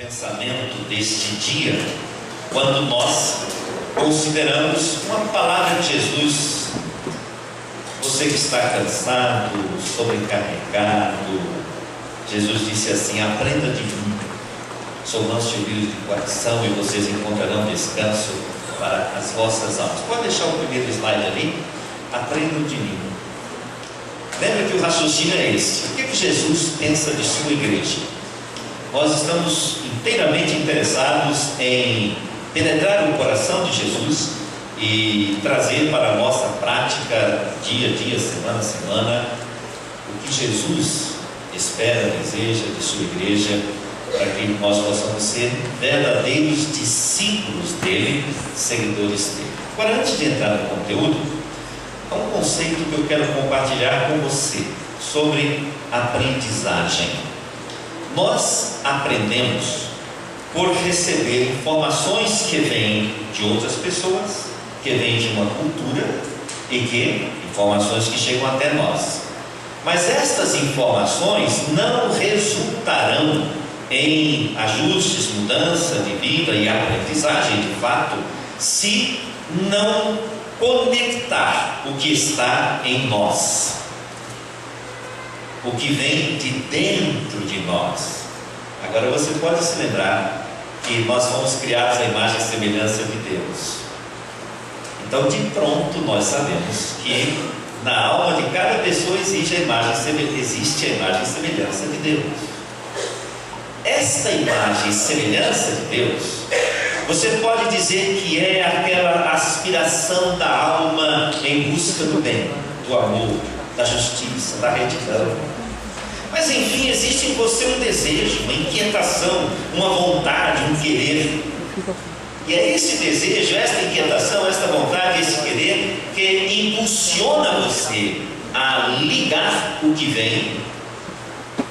pensamento deste dia quando nós consideramos uma palavra de Jesus. Você que está cansado, sobrecarregado, Jesus disse assim: aprenda de mim, sou manso e humilde de coração, e vocês encontrarão descanso para as vossas almas. Pode deixar o primeiro slide ali? Aprendam de mim. Lembra que o raciocínio é esse. O que Jesus pensa de sua igreja? Nós estamos inteiramente interessados em penetrar o coração de Jesus e trazer para a nossa prática, dia a dia, semana a semana, o que Jesus espera, deseja de sua igreja, para que nós possamos ser verdadeiros discípulos dele, seguidores dele. Agora, antes de entrar no conteúdo, há um conceito que eu quero compartilhar com você sobre aprendizagem. Nós aprendemos por receber informações que vêm de outras pessoas, que vêm de uma cultura e que informações que chegam até nós. Mas estas informações não resultarão em ajustes, mudança de vida e aprendizagem de fato, se não conectar o que está em nós, o que vem de dentro de nós. Agora você pode se lembrar que nós fomos criados à imagem e semelhança de Deus. Então, de pronto, nós sabemos que na alma de cada pessoa existe a imagem e semelhança de Deus. Esta imagem e semelhança de Deus, você pode dizer que é aquela aspiração da alma em busca do bem, do amor, da justiça, da retidão. Mas enfim, existe em você um desejo, uma inquietação, uma vontade, um querer. E é esse desejo, esta inquietação, esta vontade, esse querer que impulsiona você a ligar o que vem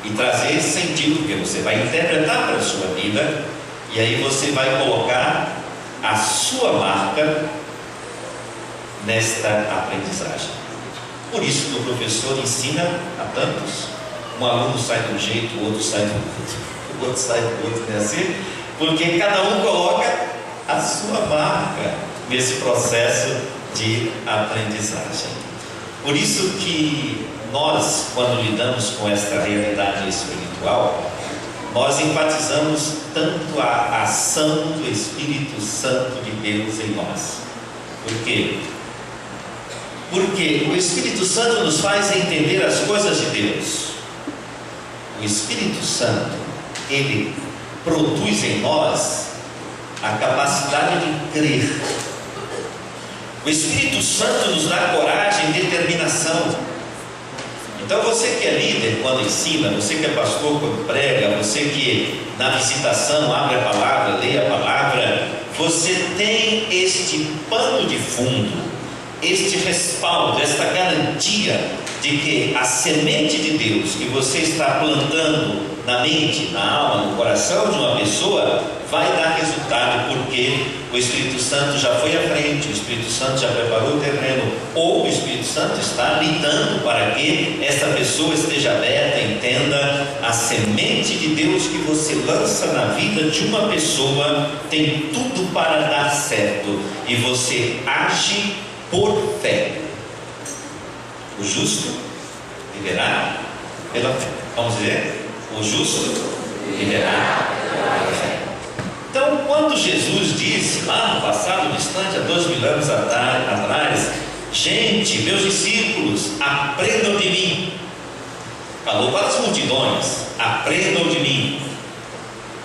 e trazer sentido, porque você vai interpretar para a sua vida, e aí você vai colocar a sua marca nesta aprendizagem. Por isso que o professor ensina a tantos. Um aluno sai de um jeito, o outro sai do outro, o outro sai do outro, não é assim? Porque cada um coloca a sua marca nesse processo de aprendizagem. Por isso que nós, quando lidamos com esta realidade espiritual, nós enfatizamos tanto a ação do Espírito Santo de Deus em nós. Por quê? Porque o Espírito Santo nos faz entender as coisas de Deus. O Espírito Santo, ele produz em nós a capacidade de crer. O Espírito Santo nos dá coragem e determinação. Então você que é líder quando ensina, você que é pastor quando prega, você que na visitação abre a palavra, lê a palavra, você tem este pano de fundo, este respaldo, esta garantia de que a semente de Deus que você está plantando na mente, na alma, no coração de uma pessoa vai dar resultado, porque o Espírito Santo já foi à frente, o Espírito Santo já preparou o terreno, ou o Espírito Santo está lidando para que essa pessoa esteja aberta, entenda a semente de Deus que você lança na vida de uma pessoa, tem tudo para dar certo, e você age por fé. O justo viverá pela fé. Vamos ver? O justo viverá pela fé. Então, quando Jesus disse lá no passado distante, há 2000 anos atrás, gente, meus discípulos, aprendam de mim. Falou para as multidões, aprendam de mim.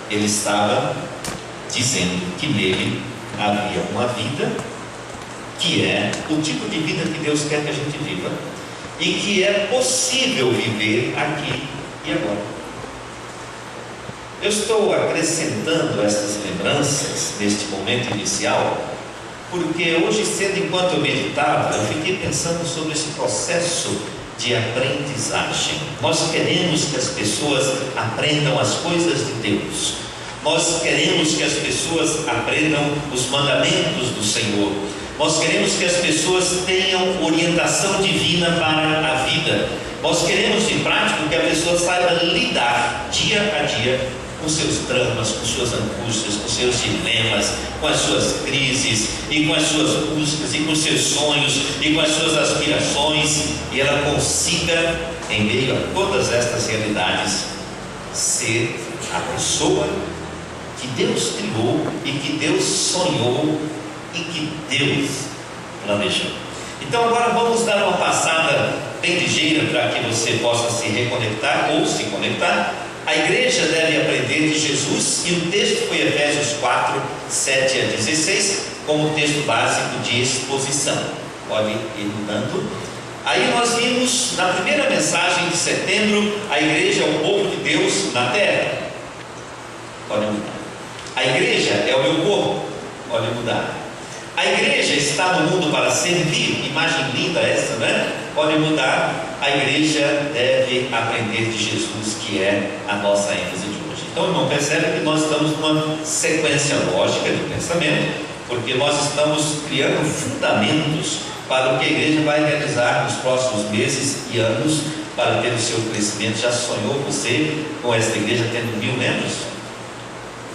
Ele estava dizendo que nele havia uma vida que é o tipo de vida que Deus quer que a gente viva e que é possível viver aqui e agora. Eu estou acrescentando estas lembranças neste momento inicial porque hoje cedo, enquanto eu meditava, eu fiquei pensando sobre esse processo de aprendizagem. Nós queremos que as pessoas aprendam as coisas de Deus. Nós queremos que as pessoas aprendam os mandamentos do Senhor. Nós queremos que as pessoas tenham orientação divina para a vida. Nós queremos, em prática, que a pessoa saiba lidar dia a dia com seus dramas, com suas angústias, com seus dilemas, com as suas crises, e com as suas buscas, e com seus sonhos, e com as suas aspirações, e ela consiga, em meio a todas estas realidades, ser a pessoa que Deus criou, e que Deus sonhou, e que Deus planejou. Então agora vamos dar uma passada bem ligeira para que você possa se reconectar ou se conectar. A igreja deve aprender de Jesus, e o texto foi Efésios 4, 7 a 16, como texto básico de exposição. Pode ir mudando. Aí nós vimos na primeira mensagem de setembro, a igreja é o povo de Deus na terra. Pode mudar. A igreja é o meu corpo. Pode mudar. A igreja está no mundo para servir. Imagem linda essa, né? Pode mudar. A igreja deve aprender de Jesus, que é a nossa ênfase de hoje. Então, irmão, percebe que nós estamos numa sequência lógica de pensamento, porque nós estamos criando fundamentos para o que a igreja vai realizar nos próximos meses e anos para ter o seu crescimento. Já sonhou você com esta igreja tendo 1000 membros?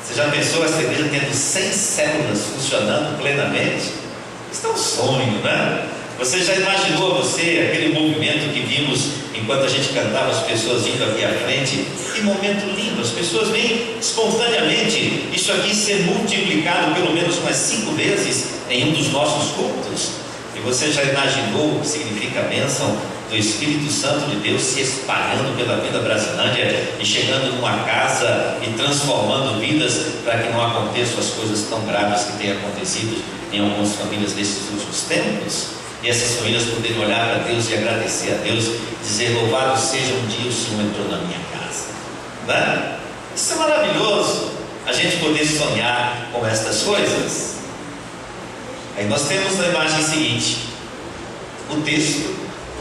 Você já pensou essa igreja tendo 100 células funcionando plenamente? Isso é um sonho, né? Você já imaginou aquele movimento que vimos enquanto a gente cantava, as pessoas indo aqui à frente? Que momento lindo! As pessoas vêm espontaneamente isso aqui ser multiplicado pelo menos umas 5 vezes em um dos nossos cultos. E você já imaginou o que significa a bênção do Espírito Santo de Deus se espalhando pela vida Brasilândia e chegando numa casa e transformando vidas, para que não aconteçam as coisas tão graves que têm acontecido em algumas famílias nesses últimos tempos? E essas famílias poderem olhar para Deus e agradecer a Deus, dizer: louvado seja, um dia o Senhor entrou na minha casa, né? Isso é maravilhoso, a gente poder sonhar com estas coisas. Aí nós temos na imagem seguinte o texto: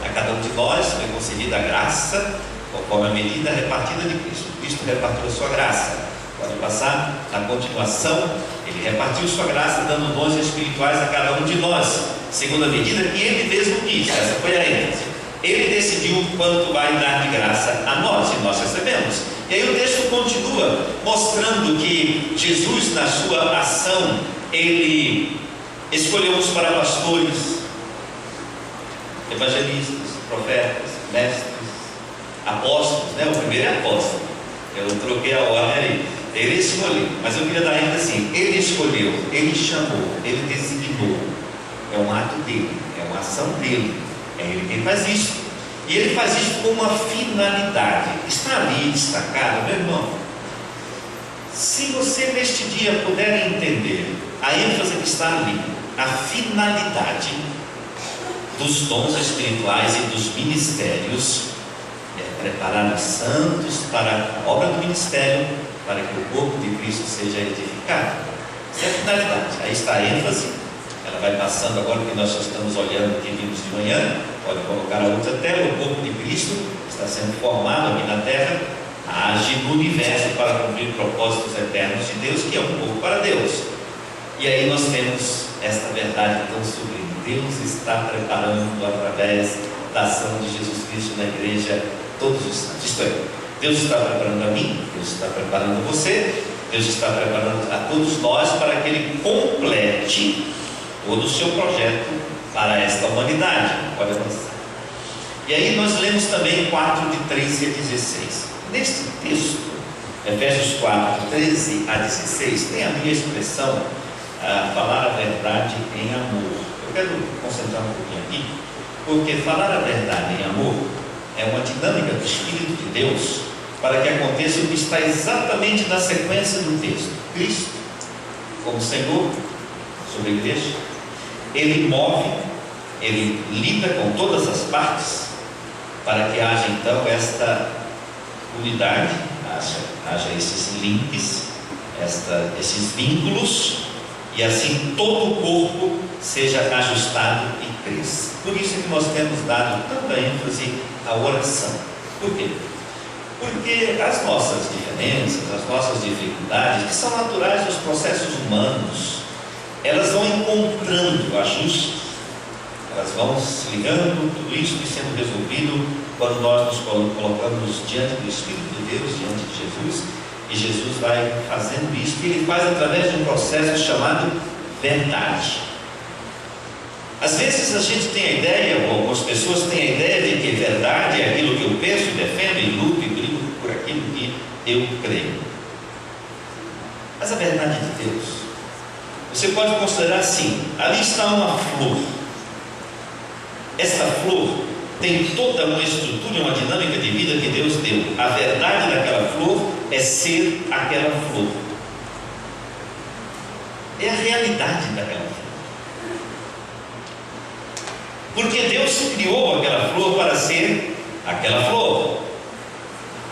a cada um de nós foi concedida a graça conforme a medida repartida de Cristo. Cristo repartiu a sua graça. Pode passar. Na continuação, ele repartiu sua graça, dando dons espirituais a cada um de nós, segundo a medida que ele mesmo quis. Essa foi a ênfase. Ele decidiu quanto vai dar de graça a nós, e nós recebemos. E aí o texto continua mostrando que Jesus, na sua ação, ele escolheu uns para pastores, evangelistas, profetas, mestres, apóstolos, né? O primeiro é apóstolo. Eu troquei a ordem ali. Ele escolheu, mas eu queria dar ainda assim: ele escolheu, ele chamou, ele designou. É um ato dele, é uma ação dele, é ele quem faz isso. E ele faz isso com uma finalidade. Está ali destacado, meu irmão. Se você neste dia puder entender a ênfase que está ali, a finalidade dos dons espirituais e dos ministérios, é preparar os santos para a obra do ministério, para que o corpo de Cristo seja edificado. Essa é a finalidade. Aí está a ênfase. Ela vai passando agora, que nós só estamos olhando o que vimos de manhã. Pode colocar a outra tela. O corpo de Cristo está sendo formado aqui na terra, age no universo para cumprir propósitos eternos de Deus, que é um povo para Deus. E aí nós temos esta verdade tão sublime: Deus está preparando, através da ação de Jesus Cristo na igreja, todos os santos. Isto é, Deus está preparando a mim, Deus está preparando você, Deus está preparando a todos nós para que Ele complete todo o seu projeto para esta humanidade. Pode avançar. E aí nós lemos também 4, de 13 a 16. Neste texto, Efésios 4, 13 a 16, tem a minha expressão, falar a verdade em amor. Eu quero concentrar um pouquinho aqui, porque falar a verdade em amor é uma dinâmica do Espírito de Deus para que aconteça o que está exatamente na sequência do texto. Cristo, como Senhor sobre a igreja, Ele move, Ele lida com todas as partes para que haja então esta unidade, haja esses links, esses vínculos, e assim todo o corpo seja ajustado e cresça. Por isso é que nós temos dado tanta ênfase à oração. Por quê? Porque as nossas diferenças, as nossas dificuldades, que são naturais dos processos humanos, elas vão encontrando ajuste, elas vão se ligando, tudo isso e sendo resolvido quando nós nos colocamos diante do Espírito de Deus, diante de Jesus, E Jesus vai fazendo isso, e ele faz através de um processo chamado verdade. Às vezes a gente tem a ideia, ou algumas pessoas têm a ideia de que verdade é aquilo que eu penso, defendo, e luto e brigo por aquilo que eu creio. Mas a verdade de Deus, você pode considerar assim: ali está uma flor. Essa flor tem toda uma estrutura, uma dinâmica de vida que Deus deu. A verdade daquela flor é ser aquela flor. É a realidade daquela flor. Porque Deus criou aquela flor para ser aquela flor.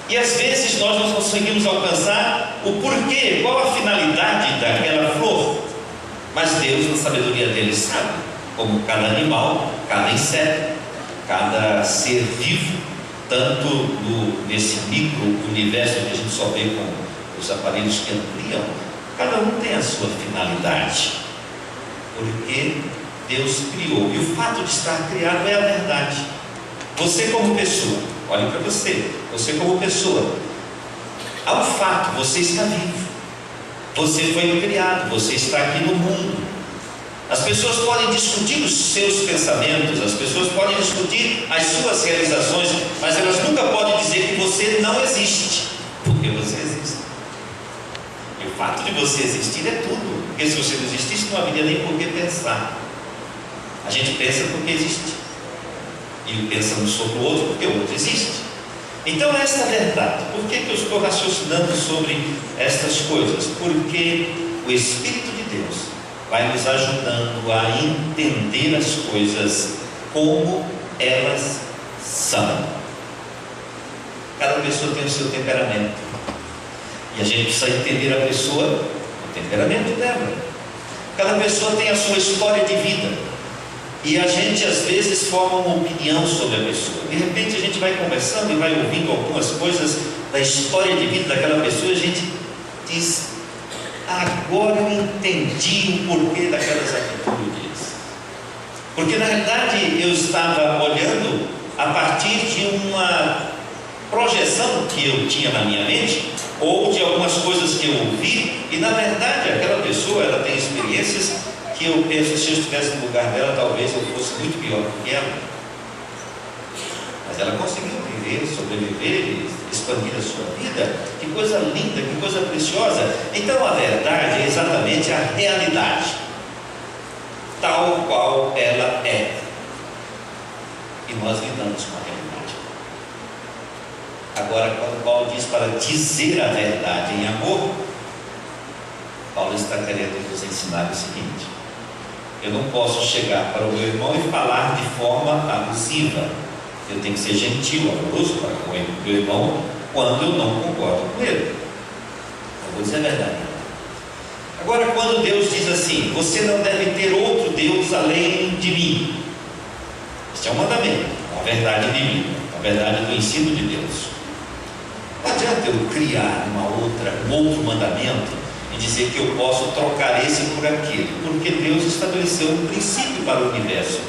E às vezes nós não conseguimos alcançar o porquê, qual a finalidade daquela flor. Mas Deus, na sabedoria dele, sabe. Como cada animal, cada inseto, cada ser vivo, tanto nesse micro-universo que a gente só vê com os aparelhos que ampliam, cada um tem a sua finalidade. Porque Deus criou, e o fato de estar criado é a verdade. Você como pessoa, olhe para você como pessoa, há um fato: você está vivo, você foi criado, você está aqui no mundo. As pessoas podem discutir os seus pensamentos, as pessoas podem discutir as suas realizações, mas elas nunca podem dizer que você não existe, porque você existe. E o fato de você existir é tudo, porque se você não existisse, não haveria nem por que pensar. A gente pensa porque existe, e pensa um sobre o outro porque o outro existe. Então essa é a verdade. Por que eu estou raciocinando sobre estas coisas? Porque o Espírito de Deus vai nos ajudando a entender as coisas como elas são. Cada pessoa tem o seu temperamento, e a gente precisa entender a pessoa, o temperamento dela. Cada pessoa tem a sua história de vida, e a gente às vezes forma uma opinião sobre a pessoa. De repente a gente vai conversando e vai ouvindo algumas coisas da história de vida daquela pessoa, e a gente diz: agora eu entendi o porquê daquelas atitudes. Porque na realidade eu estava olhando a partir de uma projeção que eu tinha na minha mente, ou de algumas coisas que eu ouvi, e na verdade aquela pessoa, ela tem experiências que eu penso, se eu estivesse no lugar dela, talvez eu fosse muito pior do que ela. Mas ela conseguiu viver, sobreviver, expandir a sua vida. Que coisa linda, que coisa preciosa. Então a verdade é exatamente a realidade, tal qual ela é, e nós lidamos com a realidade. Agora, quando Paulo diz para dizer a verdade em amor, Paulo está querendo nos ensinar o seguinte: eu não posso chegar para o meu irmão e falar de forma abusiva. Eu tenho que ser gentil, amoroso para com o meu irmão quando eu não concordo com ele. Eu vou dizer a verdade. Agora, quando Deus diz assim: você não deve ter outro Deus além de mim, este é um mandamento, a verdade bíblica, a verdade do ensino de Deus. Não adianta eu criar um outro mandamento e dizer que eu posso trocar esse por aquele, porque Deus estabeleceu um princípio para o universo,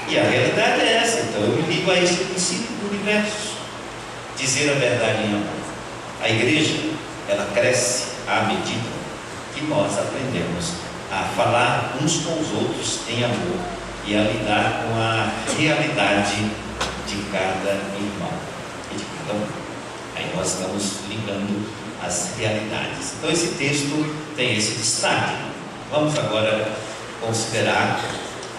e a realidade é essa. Então eu me ligo a esse princípio do universo: dizer a verdade em amor. A igreja, ela cresce à medida que nós aprendemos a falar uns com os outros em amor e a lidar com a realidade de cada irmão e de cada um. Aí nós estamos ligando as realidades. Então esse texto tem esse destaque. Vamos agora considerar,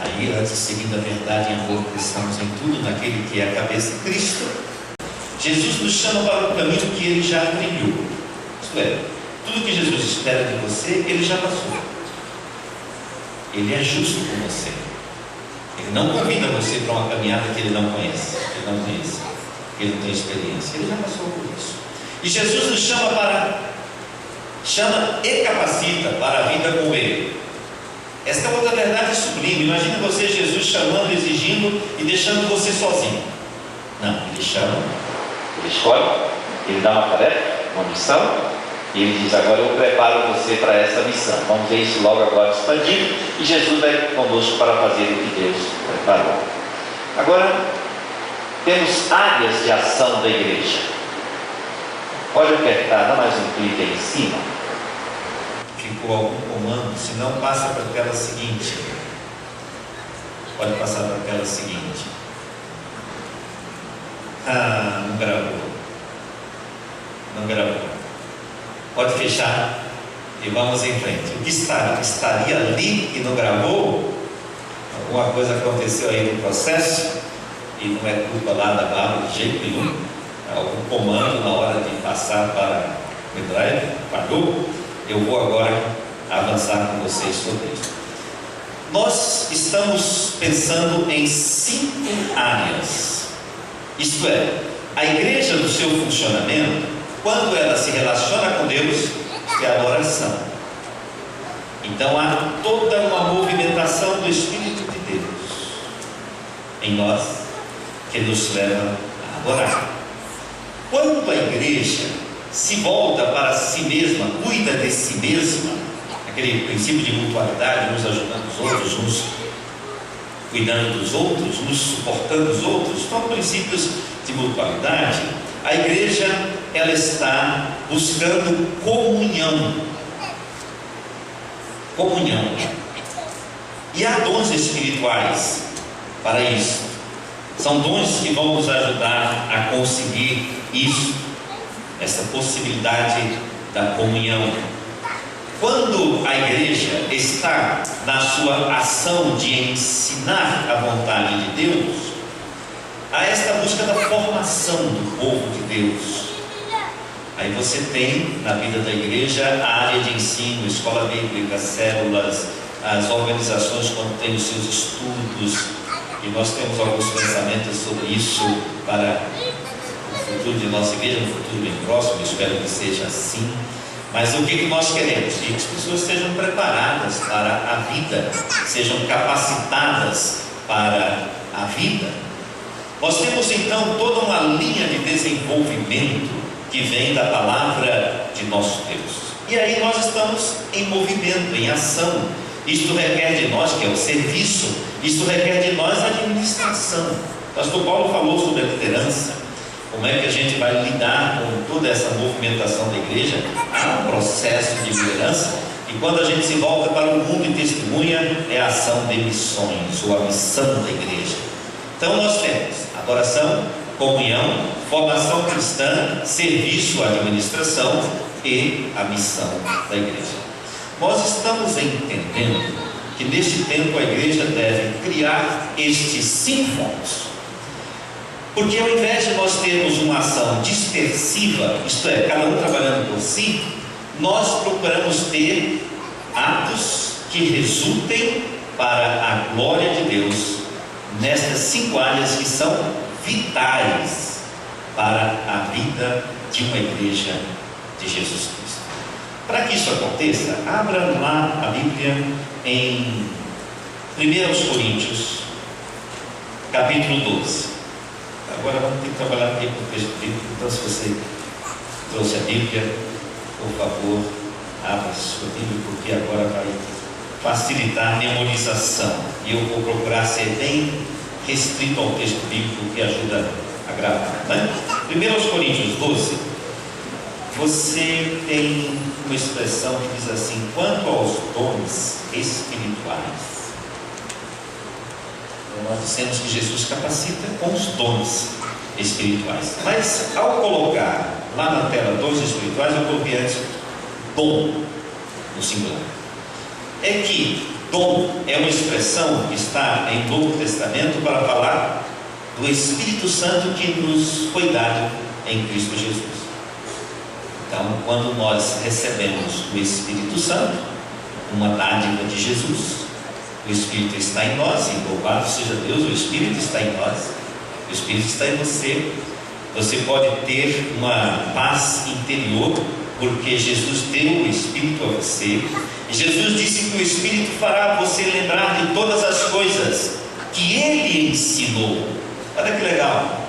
aí antes, seguindo a verdade em amor, cresçamos em tudo naquele que é a cabeça, Cristo. Jesus nos chama para o caminho que ele já trilhou. Isto é, tudo que Jesus espera de você, ele já passou. Ele é justo com você. Ele não convida você para uma caminhada que ele não conhece, que ele não tem experiência. Ele já passou por isso. E Jesus nos chama e capacita para a vida com ele. Esta é outra verdade sublime. Imagina você, Jesus chamando, exigindo e deixando você sozinho. Não, ele chama, ele escolhe, ele dá uma tarefa, uma missão, e ele diz: agora eu preparo você para essa missão. Vamos ver isso logo agora expandido, e Jesus vai conosco para fazer o que Deus preparou. Agora, temos áreas de ação da igreja. Pode apertar, dá mais um clique aí em cima. Ficou algum comando? Se não, passa para a tela seguinte. Pode passar para a tela seguinte. Não gravou. Não gravou. Pode fechar e vamos em frente. O que estaria ali e não gravou? Alguma coisa aconteceu aí no processo e não é culpa lá da Bárbara de jeito nenhum. Algum comando na hora de passar para o pendrive parou. Eu vou agora avançar com vocês sobre isso. Nós estamos pensando em 5 áreas. Isto é, a igreja no seu funcionamento, quando ela se relaciona com Deus, é a adoração. Então há toda uma movimentação do Espírito de Deus em nós, que nos leva a adorar. Quando a igreja se volta para si mesma, cuida de si mesma, aquele princípio de mutualidade, nos ajudando os outros, nos cuidando dos outros, nos suportando os outros, são princípios de mutualidade. A igreja, ela está buscando comunhão. Comunhão. E há dons espirituais para isso. São dons que vão nos ajudar a conseguir isso, essa possibilidade da comunhão. Quando a igreja está na sua ação de ensinar a vontade de Deus, há esta busca da formação do povo de Deus. Aí você tem na vida da igreja a área de ensino, escola bíblica, células, as organizações quando têm os seus estudos, e nós temos alguns pensamentos sobre isso para o futuro de nossa igreja, no futuro bem próximo, espero que seja assim. Mas o que nós queremos? Que as pessoas sejam preparadas para a vida, sejam capacitadas para a vida. Nós temos então toda uma linha de desenvolvimento que vem da palavra de nosso Deus. E aí nós estamos em movimento, em ação. Isto requer de nós, que é o serviço, isto requer de nós a administração. O pastor Paulo falou sobre a liderança. Como é que a gente vai lidar com toda essa movimentação da igreja? Há um processo de liderança, e quando a gente se volta para o mundo e testemunha, é a ação de missões, ou a missão da igreja. Então nós temos adoração, comunhão, formação cristã, serviço, administração e a missão da igreja. Nós estamos entendendo que neste tempo a igreja deve criar estes 5 focos. Porque ao invés de nós termos uma ação dispersiva, isto é, cada um trabalhando por si, nós procuramos ter atos que resultem para a glória de Deus nestas 5 áreas que são vitais para a vida de uma igreja de Jesus Cristo. Para que isso aconteça, abra lá a Bíblia em 1 Coríntios, capítulo 12. Agora vamos ter que trabalhar aqui com o texto bíblico. Então, se você trouxe a Bíblia, por favor, abra a sua Bíblia, porque agora vai facilitar a memorização. E eu vou procurar ser bem restrito ao texto bíblico, que ajuda a gravar, né? 1 Coríntios 12, você tem uma expressão que diz assim: quanto aos dons espirituais. Nós dissemos que Jesus capacita com os dons espirituais. Mas ao colocar lá na tela dons espirituais, eu coloquei antes dom no singular. É que dom é uma expressão que está em Novo Testamento para falar do Espírito Santo que nos foi dado em Cristo Jesus. Então, quando nós recebemos o Espírito Santo, uma dádiva de Jesus, o Espírito está em nós, e louvado seja Deus, o Espírito está em nós, o Espírito está em você. Você pode ter uma paz interior, porque Jesus deu o Espírito a você, e Jesus disse que o Espírito fará você lembrar de todas as coisas que Ele ensinou. Olha que legal,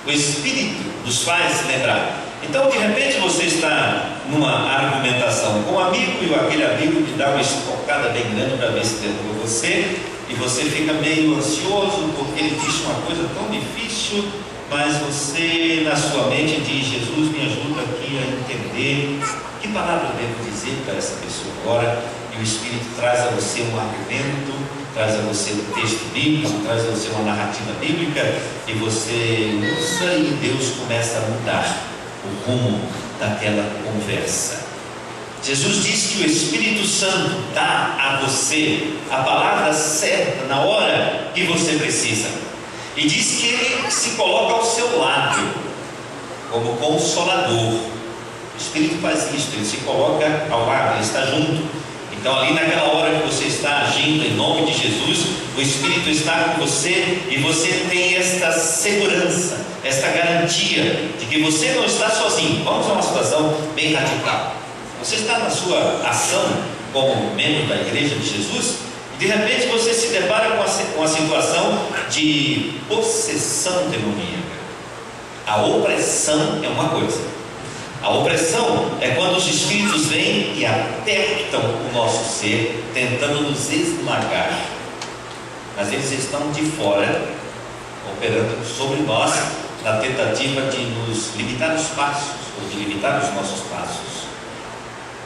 o Espírito nos faz lembrar. Então, de repente, você está numa argumentação com um amigo, e aquele amigo te dá uma estocada bem grande para ver se derruba você, e você fica meio ansioso porque ele disse uma coisa tão difícil, mas você na sua mente diz: Jesus, me ajuda aqui a entender que palavra eu devo dizer para essa pessoa agora. E o Espírito traz a você um argumento, traz a você um texto bíblico, traz a você uma narrativa bíblica, e você usa, e Deus começa a mudar o rumo daquela conversa. Jesus diz que o Espírito Santo dá a você a palavra certa na hora que você precisa, e diz que Ele se coloca ao seu lado como consolador. O Espírito faz isso, Ele se coloca ao lado, Ele está junto. Então, ali naquela hora que você está agindo em nome de Jesus, o Espírito está com você, e você tem esta segurança, esta garantia de que você não está sozinho. Vamos a uma situação bem radical. Você está na sua ação como membro da Igreja de Jesus, e de repente você se depara com a situação de possessão demoníaca. A opressão é uma coisa. A opressão é quando os espíritos vêm e apertam o nosso ser, tentando nos esmagar. Mas eles estão de fora, operando sobre nós, na tentativa de nos limitar os passos, ou de limitar os nossos passos,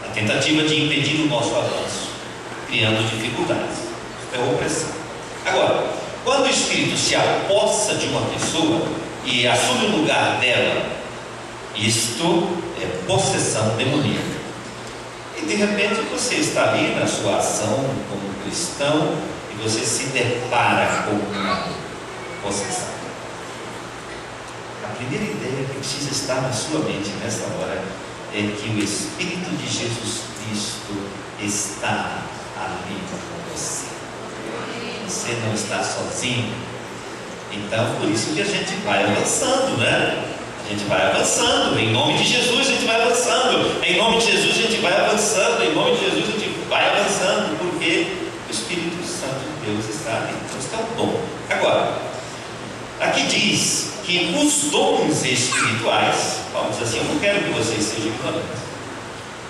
na tentativa de impedir o nosso avanço, criando dificuldades. Isso é opressão. Agora, quando o espírito se apossa de uma pessoa e assume o lugar dela, isto é possessão demoníaca. E de repente você está ali na sua ação como cristão, e você se depara com uma possessão. A primeira ideia que precisa estar na sua mente nessa hora é que o Espírito de Jesus Cristo está ali com você. Você não está sozinho. Então, por isso que a gente vai avançando, né? A gente vai avançando, em nome de Jesus a gente vai avançando, em nome de Jesus a gente vai avançando, em nome de Jesus a gente vai avançando, porque o Espírito Santo de Deus está ali. Então, isso é um dom. Agora, aqui diz que os dons espirituais, vamos dizer assim, eu não quero que vocês sejam ignorantes.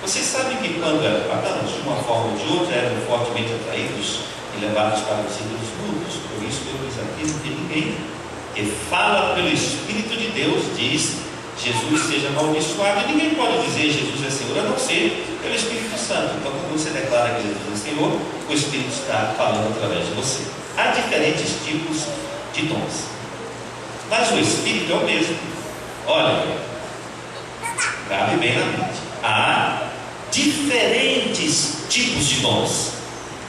Vocês sabem que quando eram pagãos, de uma forma ou de outra, eram fortemente atraídos e levados para os ídolos mudos. Por isso eu diz aqui, não tem ninguém que fala pelo Espírito de Deus, diz: Jesus seja amaldiçoado. E ninguém pode dizer Jesus é Senhor, a não ser pelo Espírito Santo. Então, quando você declara que Jesus é Senhor, o Espírito está falando através de você. Há diferentes tipos de dons, mas o Espírito é o mesmo. Olha, cabe bem na mente. Há diferentes tipos de dons,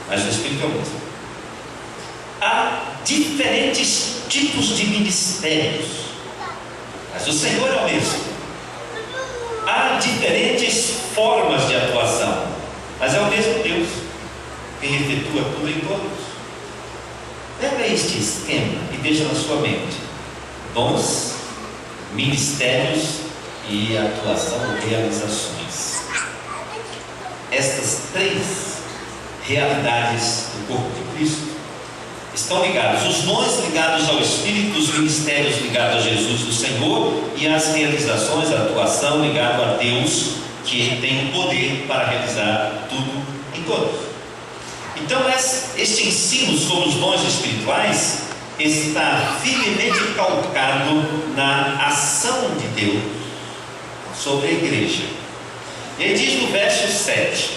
mas o Espírito é o mesmo. Há diferentes tipos de ministérios, mas o Senhor é o mesmo. Há diferentes formas de atuação, mas é o mesmo Deus quem efetua tudo em todos. Pega este esquema e deixa na sua mente: dons, ministérios e atuação ou realizações. Estas três realidades do corpo de Cristo estão ligados, os dons ligados ao Espírito, os ministérios ligados a Jesus, o Senhor, e as realizações, a atuação ligada a Deus, que tem o poder para realizar tudo em todos. Então, este ensino sobre os dons espirituais está firmemente calcado na ação de Deus sobre a igreja. E aí diz no verso 7: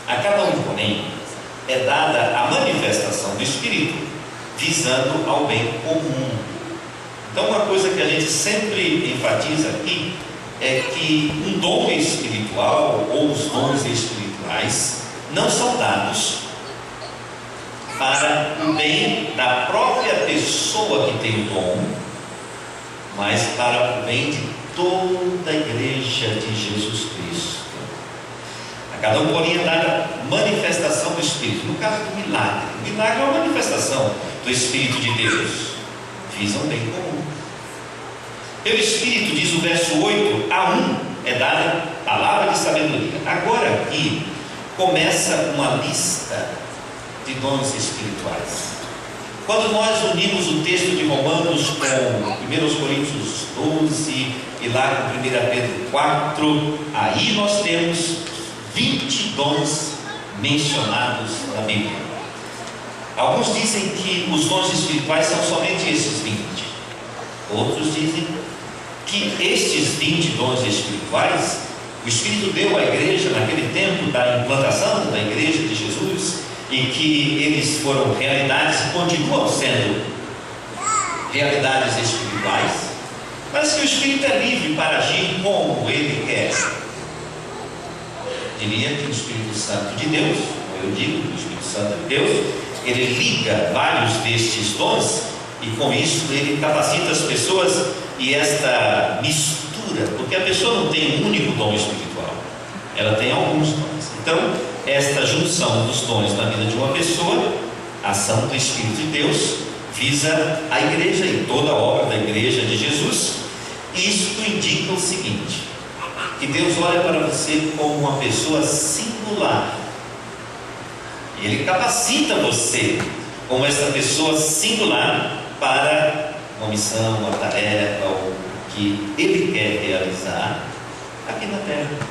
a cada um, porém, é dada a manifestação do Espírito, visando ao bem comum. Então, uma coisa que a gente sempre enfatiza aqui é que um dom espiritual, ou os dons espirituais, não são dados para o bem da própria pessoa que tem o dom, mas para o bem de toda a igreja de Jesus Cristo. A cada um, porém, é dada manifestação do Espírito. No caso do milagre, o milagre é uma manifestação do Espírito de Deus, visa um bem comum. Pelo Espírito, diz o verso 8, a um é dada palavra de sabedoria. Agora aqui começa uma lista de dons espirituais. Quando nós unimos o texto de Romanos com 1 Coríntios 12 e lá com 1 Pedro 4, aí nós temos 20 dons mencionados na Bíblia. Alguns dizem que os dons espirituais são somente esses 20. Outros dizem que estes 20 dons espirituais, o Espírito deu à igreja naquele tempo da implantação da igreja de Jesus, e que eles foram realidades e continuam sendo realidades espirituais, mas que o Espírito é livre para agir como ele quer. Diria que o Espírito Santo de Deus, como eu digo, o Espírito Santo de Deus, ele liga vários destes dons, e com isso ele capacita as pessoas, e esta mistura, porque a pessoa não tem um único dom espiritual, ela tem alguns dons. Então, esta junção dos dons na vida de uma pessoa, a ação do Espírito de Deus, visa a igreja e toda a obra da igreja de Jesus. Isto indica o seguinte: que Deus olha para você como uma pessoa singular, e Ele capacita você como essa pessoa singular para uma missão, uma tarefa, o que Ele quer realizar aqui na terra.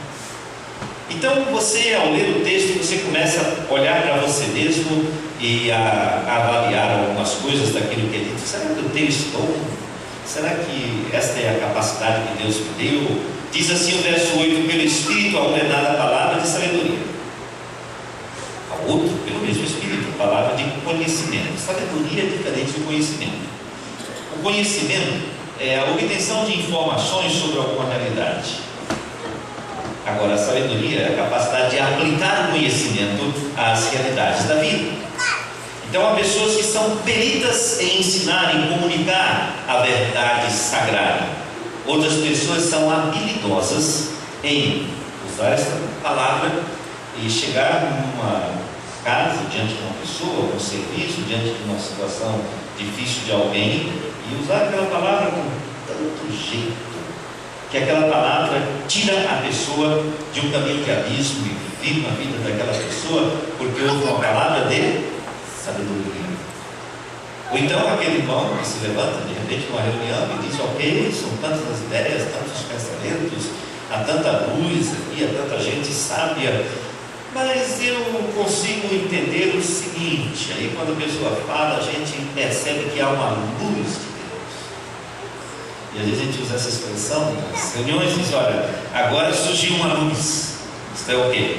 Então você, ao ler o texto, você começa a olhar para você mesmo e a avaliar algumas coisas daquilo que é dito. Será que eu tenho esse dom? Será que esta é a capacidade que Deus me deu? Diz assim o verso 8: pelo Espírito a um é dada a palavra de sabedoria, ao outro, pelo mesmo Espírito, a palavra de conhecimento. Sabedoria é diferente do conhecimento. O conhecimento é a obtenção de informações sobre alguma realidade. Agora, a sabedoria é a capacidade de aplicar o conhecimento às realidades da vida. Então, há pessoas que são peritas em ensinar, em comunicar a verdade sagrada. Outras pessoas são habilidosas em usar essa palavra e chegar numa casa, diante de uma pessoa, num serviço, diante de uma situação difícil de alguém, e usar aquela palavra com tanto jeito, que aquela palavra tira a pessoa de um caminho de abismo e firma a vida daquela pessoa, porque houve uma palavra de sabedoria. Ou então aquele irmão que se levanta de repente numa reunião e diz: ok, são tantas as ideias, tantos pensamentos, há tanta luz aqui, há tanta gente sábia, mas eu consigo entender o seguinte. Aí quando a pessoa fala, a gente percebe que há uma luz de Deus. E às vezes a gente usa essa expressão nas reuniões e diz: olha, agora surgiu uma luz. Isto é o quê?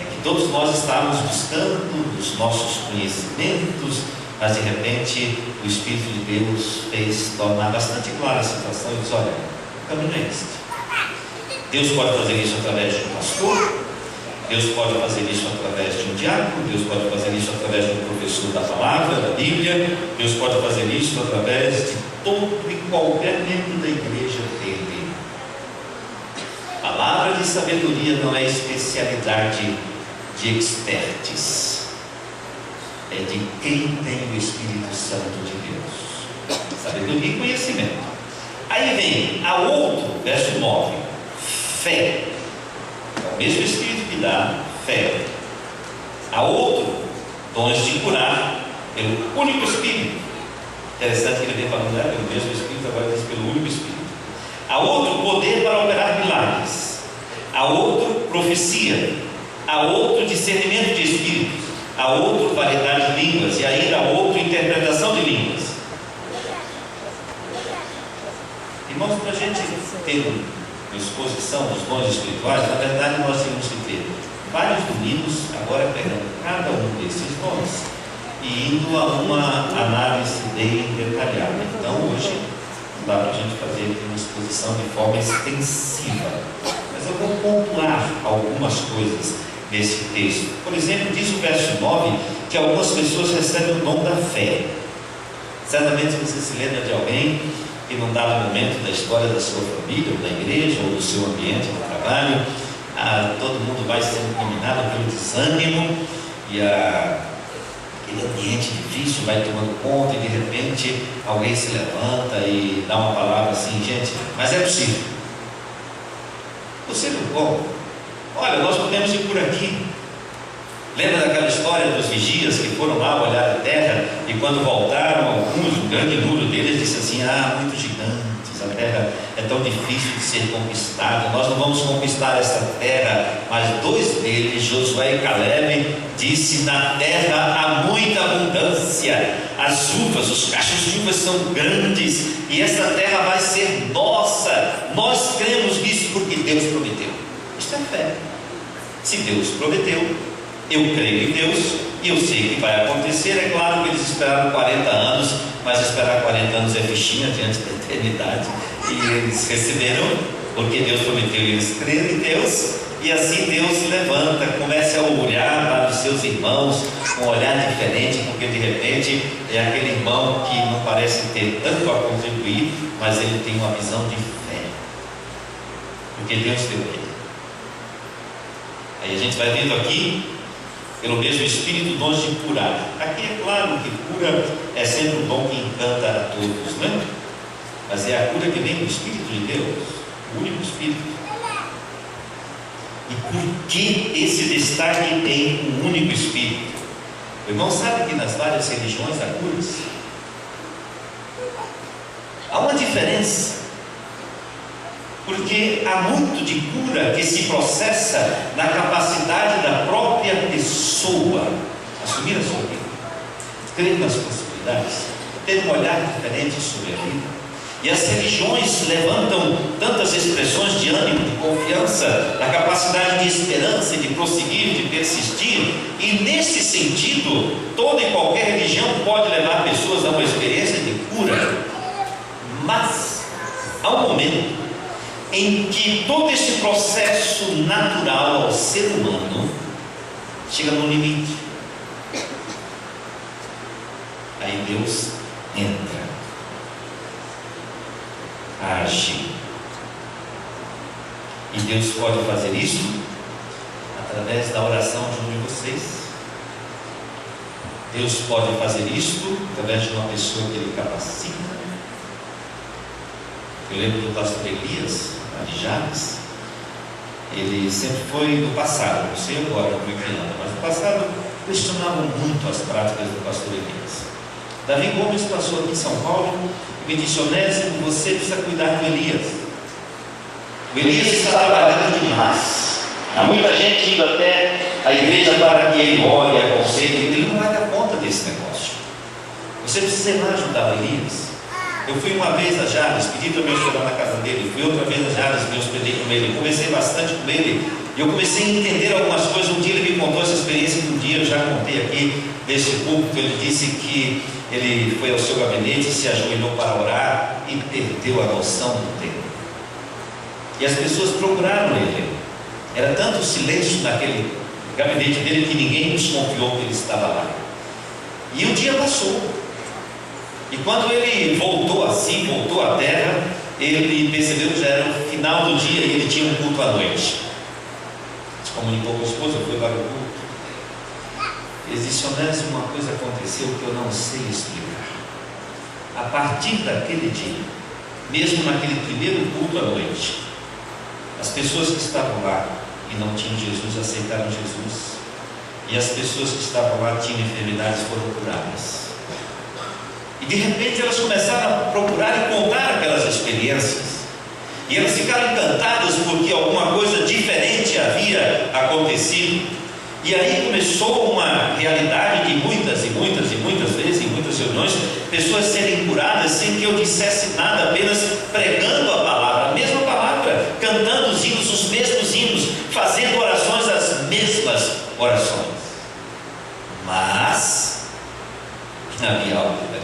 É que todos nós estávamos buscando os nossos conhecimentos, mas de repente o Espírito de Deus fez tornar bastante clara a situação e diz: olha, o caminho é este. Deus pode fazer isso através de um pastor, Deus pode fazer isso através de um diácono, Deus pode fazer isso através de um professor da palavra, da Bíblia, Deus pode fazer isso através de todo e qualquer membro da igreja dele. Palavra de sabedoria não é especialidade de experts, é de quem tem o Espírito Santo de Deus. Sabedoria e conhecimento. Aí vem a outro, verso 9, fé. É o mesmo Espírito que dá fé. A outro, dons de curar, pelo único Espírito. Interessante que ele vem falando, pelo mesmo Espírito, agora diz pelo único Espírito. A outro, poder para operar milagres. A outro, profecia. A outro, discernimento de espíritos. A outro, variedade de línguas. E ainda a outro, interpretação de línguas. Irmãos, para a gente ter uma exposição dos dons espirituais, na verdade nós temos que ter vários domingos agora pegando cada um desses dons e indo a uma análise dele detalhada. Então hoje não dá para a gente fazer aqui uma exposição de forma extensiva, mas eu vou pontuar algumas coisas nesse texto. Por exemplo, diz o verso 9 que algumas pessoas recebem o dom da fé. Certamente você se lembra de alguém que num dado momento da história da sua família, ou da igreja, ou do seu ambiente de trabalho, todo mundo vai sendo dominado pelo desânimo, e aquele ambiente difícil vai tomando conta, e de repente alguém se levanta e dá uma palavra assim: gente, mas é possível. Possível como? Olha, nós podemos ir por aqui. Lembra daquela história dos vigias que foram lá olhar a terra, e quando voltaram alguns, um grande número deles disse assim: muitos gigantes, essa terra é tão difícil de ser conquistada, nós não vamos conquistar essa terra. Mas dois deles, Josué e Caleb, disse: na terra há muita abundância, as uvas, os cachos de uvas são grandes, e essa terra vai ser nossa. Nós cremos nisso porque Deus prometeu. Isto é fé. Se Deus prometeu, eu creio em Deus e eu sei que vai acontecer. É claro que eles esperaram 40 anos, mas esperar 40 anos é fichinha diante da eternidade. E eles receberam, porque Deus prometeu, e eles creram em Deus. E assim Deus se levanta, começa a olhar para os seus irmãos com um olhar diferente, porque de repente é aquele irmão que não parece ter tanto a contribuir, mas ele tem uma visão de fé, porque Deus deu a ele. Aí a gente vai vendo aqui, pelo mesmo Espírito, dons de curar. Aqui é claro que cura é sempre um dom que encanta a todos, né? Mas é a cura que vem do Espírito de Deus, o único Espírito. E por que esse destaque em um único Espírito? O irmão sabe que nas várias religiões há curas. Há uma diferença, porque há muito de cura que se processa na capacidade da própria pessoa assumir a sua vida, crer nas possibilidades, ter um olhar diferente sobre a vida. E as religiões levantam tantas expressões de ânimo, de confiança, da capacidade de esperança, de prosseguir, de persistir. E nesse sentido, toda e qualquer religião pode levar pessoas a uma experiência de cura. Mas há um momento em que todo esse processo natural ao ser humano chega no limite. Aí Deus entra, age. E Deus pode fazer isso através da oração de um de vocês. Deus pode fazer isso através de uma pessoa que Ele capacita. Eu lembro do pastor Elias, de Jales. Ele sempre foi no passado, não sei agora como é que anda, mas no passado questionavam muito as práticas do pastor Elias. Davi Gomes passou aqui em São Paulo e me disse: Onésimo, você precisa cuidar do Elias. O Elias está trabalhando demais. Há muita gente indo até a igreja para que ele ore, aconselhe. Ele não vai dar conta desse negócio. Você precisa ir lá ajudar o Elias. Eu fui uma vez a Jales, pedi para me hospedar na casa dele. Fui outra vez a Jales, me hospedei com ele. Conversei bastante com ele. E eu comecei a entender algumas coisas. Um dia ele me contou essa experiência que um dia eu já contei aqui desse púlpito. Ele disse que ele foi ao seu gabinete, se ajoelhou para orar e perdeu a noção do tempo. E as pessoas procuraram ele. Era tanto silêncio naquele gabinete dele que ninguém desconfiou que ele estava lá. E o dia passou. E quando ele voltou assim, voltou à terra, ele percebeu que já era o final do dia e ele tinha um culto à noite. Se comunicou com a esposa, foi para o culto. Existe, Onésimo, uma coisa aconteceu que eu não sei explicar. A partir daquele dia, mesmo naquele primeiro culto à noite, as pessoas que estavam lá e não tinham Jesus aceitaram Jesus. E as pessoas que estavam lá tinham enfermidades, foram curadas. E de repente elas começaram a procurar e contar aquelas experiências. E elas ficaram encantadas porque alguma coisa diferente havia acontecido. E aí começou uma realidade de muitas vezes, em muitas reuniões, pessoas serem curadas sem que eu dissesse nada, apenas pregando a palavra, a mesma palavra, cantando os hinos, os mesmos hinos, fazendo orações, as mesmas orações. Mas havia algo diferente.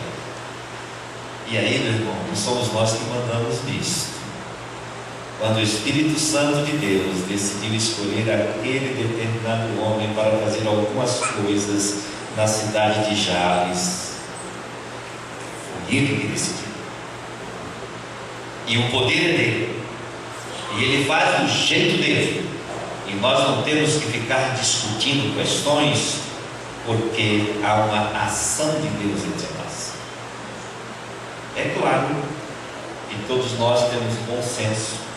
E aí, meu irmão, não somos nós que mandamos nisso. Quando o Espírito Santo de Deus decidiu escolher aquele determinado homem para fazer algumas coisas na cidade de Jales, foi ele que decidiu. E o poder é dele. E ele faz do jeito dele. E nós não temos que ficar discutindo questões, porque há uma ação de Deus entre nós. É claro que todos nós temos bom senso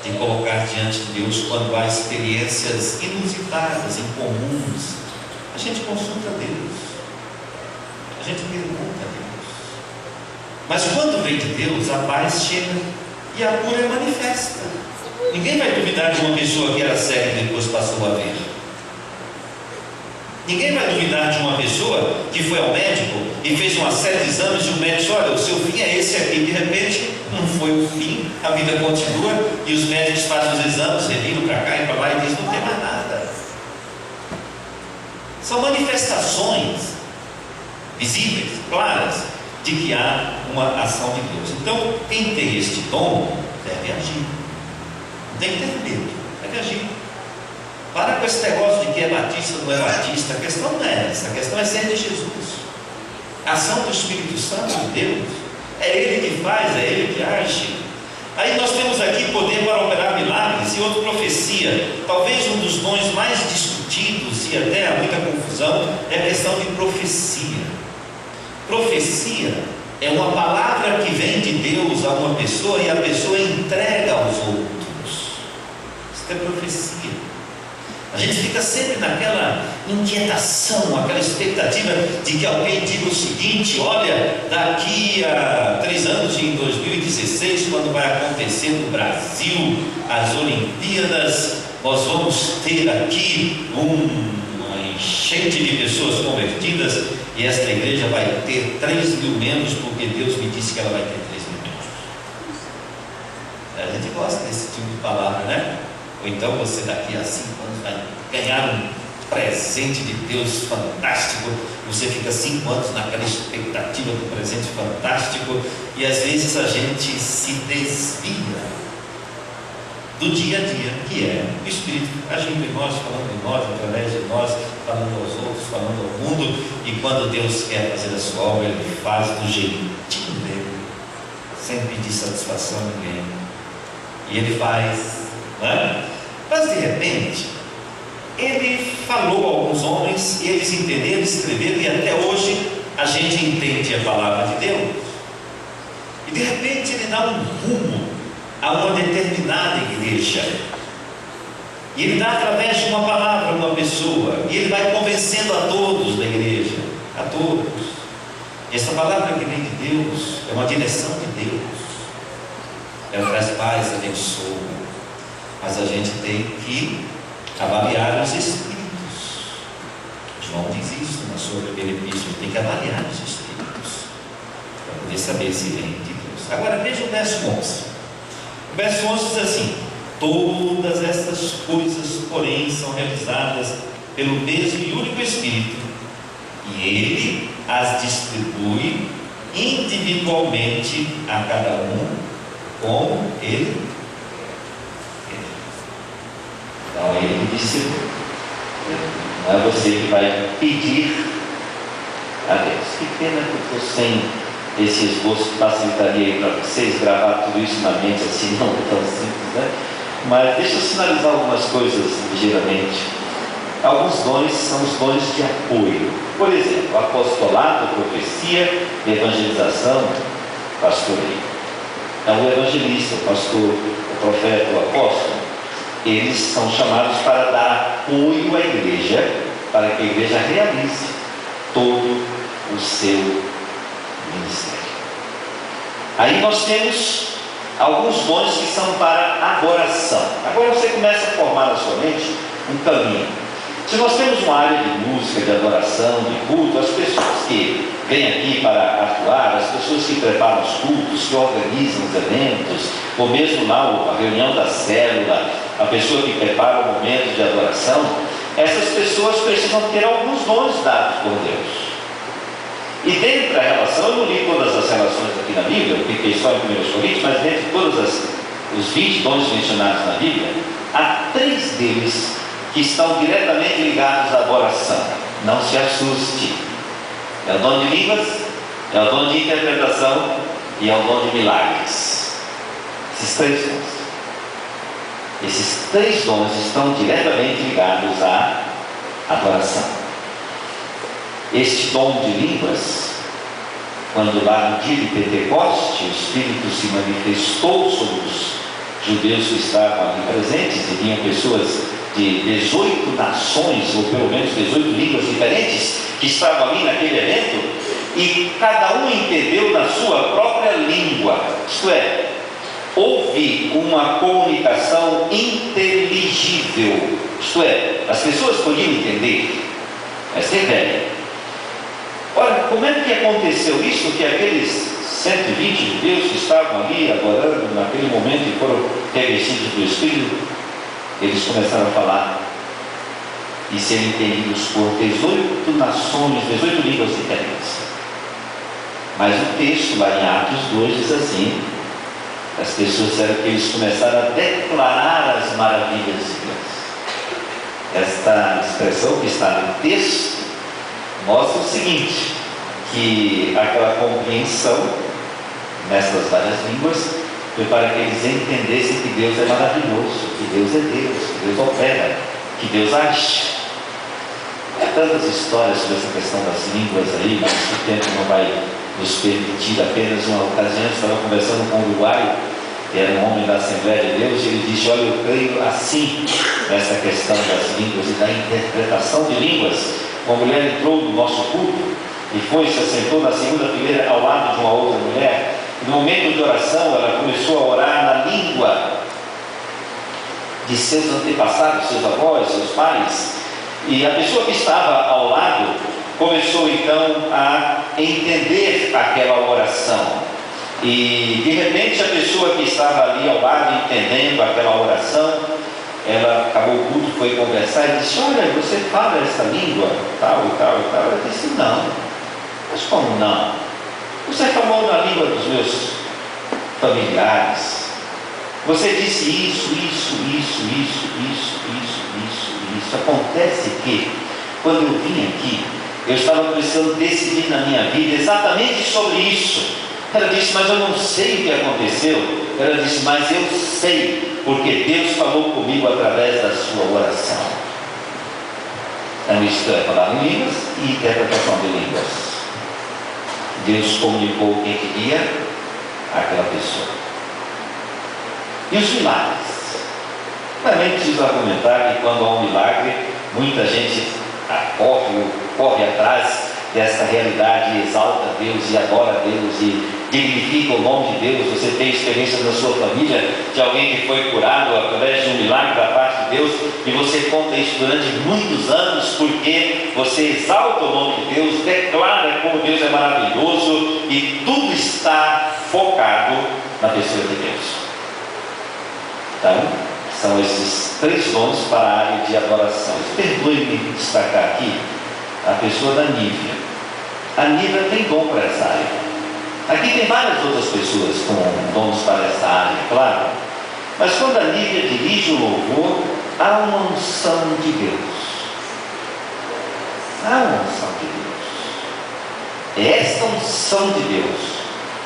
de colocar diante de Deus quando há experiências inusitadas, incomuns. A gente consulta Deus, a gente pergunta a Deus. Mas quando vem de Deus, a paz chega e a cura é manifesta. Ninguém vai duvidar de uma pessoa que era cega e depois passou a ver. Ninguém vai duvidar de uma pessoa que foi ao médico e fez uma série de exames e o médico disse: olha, o seu fim é esse aqui. De repente, não foi o fim, a vida continua e os médicos fazem os exames, reviram para cá e para lá e dizem: não tem mais nada. São manifestações visíveis, claras, de que há uma ação de Deus. Então, quem tem este dom deve agir. Não tem que ter medo, deve agir. Para com esse negócio de que é batista ou não é batista. A questão não é essa, a questão é ser de Jesus. A ação do Espírito Santo de Deus, é Ele que faz, é Ele que age. Aí nós temos aqui poder para operar milagres e outra profecia. Talvez um dos dons mais discutidos e até há muita confusão é a questão de profecia. Profecia é uma palavra que vem de Deus a uma pessoa e a pessoa entrega aos outros. Isso é profecia. A gente fica sempre naquela inquietação, aquela expectativa de que alguém diga o seguinte: olha, daqui a 3 anos, em 2016, quando vai acontecer no Brasil as Olimpíadas, nós vamos ter aqui uma enchente de pessoas convertidas e esta igreja vai ter 3 mil membros, porque Deus me disse que ela vai ter 3 mil membros. A gente gosta desse tipo de palavra, né? Ou então você daqui a 5 anos vai ganhar um presente de Deus fantástico. Você fica 5 anos naquela expectativa do presente fantástico e às vezes a gente se desvia do dia a dia, que é o Espírito agindo em nós, falando em nós, através de nós, falando aos outros, falando ao mundo. E quando Deus quer fazer a sua obra, Ele faz do jeitinho dele, sem pedir satisfação a ninguém. E Ele faz, não é? Mas de repente Ele falou a alguns homens e eles entenderam, escreveram, e até hoje a gente entende a palavra de Deus. E de repente Ele dá um rumo a uma determinada igreja, e Ele dá através de uma palavra a uma pessoa, e Ele vai convencendo a todos da igreja, a todos. E essa palavra que vem de Deus é uma direção de Deus, ela traz paz, abençoa, mas a gente tem que avaliar os espíritos. João diz isso na sua primeira epístola: tem que avaliar os espíritos para poder saber se vem de Deus. Agora veja o verso 11. O verso 11 diz assim: todas essas coisas, porém, são realizadas pelo mesmo e único Espírito, e Ele as distribui individualmente a cada um como Ele quer. Então Ele que distribui. Não é você que vai pedir a Deus. Que pena que eu estou sem esse esboço que facilitaria para vocês gravar tudo isso na mente, assim, não é tão simples, né? Mas deixa eu sinalizar algumas coisas ligeiramente. Alguns dons são os dons de apoio. Por exemplo, apostolado, profecia, evangelização, pastoreio. Então, o evangelista, o pastor, o profeta, o apóstolo, eles são chamados para dar apoio à igreja, para que a igreja realize todo o seu ministério. Aí nós temos alguns dons que são para adoração. Agora você começa a formar na sua mente um caminho. Se nós temos uma área de música, de adoração, de culto, as pessoas que vêm aqui para atuar, as pessoas que preparam os cultos, que organizam os eventos, ou mesmo lá a reunião da célula, a pessoa que prepara o momento de adoração, essas pessoas precisam ter alguns dons dados por Deus. E dentro da relação, eu não li todas as relações aqui na Bíblia, eu fiquei só em 1 Coríntios, mas dentro de todos os 20 dons mencionados na Bíblia, há 3 deles que estão diretamente ligados à adoração. Não se assuste. É o dom de línguas, é o dom de interpretação e é o dom de milagres. Esses 3 dons. Esses 3 dons estão diretamente ligados à adoração. Este dom de línguas, quando lá no dia de Pentecoste o Espírito se manifestou sobre os judeus que estavam ali presentes, e vinham pessoas de 18 nações, ou pelo menos 18 línguas diferentes, que estavam ali naquele evento, e cada um entendeu na sua própria língua. Isto é, houve uma comunicação inteligível. Isto é, as pessoas podiam entender, mas sem velho. Ora, como é que aconteceu isso? Que aqueles 120 judeus que estavam ali adorando naquele momento e foram revestidos do Espírito, eles começaram a falar e serem entendidos por 18 nações, 18 línguas diferentes. Mas o texto lá em Atos 2 diz assim: as pessoas disseram que eles começaram a declarar as maravilhas de Deus. Esta expressão que está no texto mostra o seguinte, que aquela compreensão nessas várias línguas foi para que eles entendessem que Deus é maravilhoso, que Deus é Deus, que Deus opera, que Deus age. Há tantas histórias sobre essa questão das línguas aí, mas o tempo não vai nos permitir. Apenas uma ocasião, eu estava conversando com um uruguaio, que era um homem da Assembleia de Deus, e ele disse: olha, eu creio assim nessa questão das línguas e da interpretação de línguas. Uma mulher entrou no nosso culto e se assentou na segunda fileira ao lado de uma outra mulher, e no momento de oração ela começou a orar na língua de seus antepassados, seus avós, seus pais, e a pessoa que estava ao lado começou então a entender aquela oração, e de repente a pessoa que estava ali ao lado entendendo aquela oração, ela acabou o culto, foi conversar e disse: olha, você fala essa língua, tal e tal e tal. Ela disse: não. Mas como não? Você falou na língua dos meus familiares. Você disse isso. Acontece que, quando eu vim aqui, eu estava precisando decidir na minha vida exatamente sobre isso. Ela disse: mas eu não sei o que aconteceu. Ela disse: mas eu sei, porque Deus falou comigo através da sua oração. Então isto é falar em línguas e interpretação de línguas. Deus comunicou o que queria àquela pessoa. E os milagres? Também preciso argumentar que quando há um milagre, muita gente corre atrás dessa realidade, e exalta Deus e adora Deus e dignifica o nome de Deus. Você tem experiência na sua família de alguém que foi curado através de um milagre da parte de Deus, e você conta isso durante muitos anos, porque você exalta o nome de Deus, declara como Deus é maravilhoso, e tudo está focado na pessoa de Deus. Então, são esses 3 dons para a área de adoração. Perdoe-me destacar aqui a pessoa da Nívia. A Nívia tem dom para essa área. Aqui tem várias outras pessoas com dons para essa área, claro. Mas quando a Nívia dirige o louvor, há uma unção de Deus. Há uma unção de Deus. É esta unção de Deus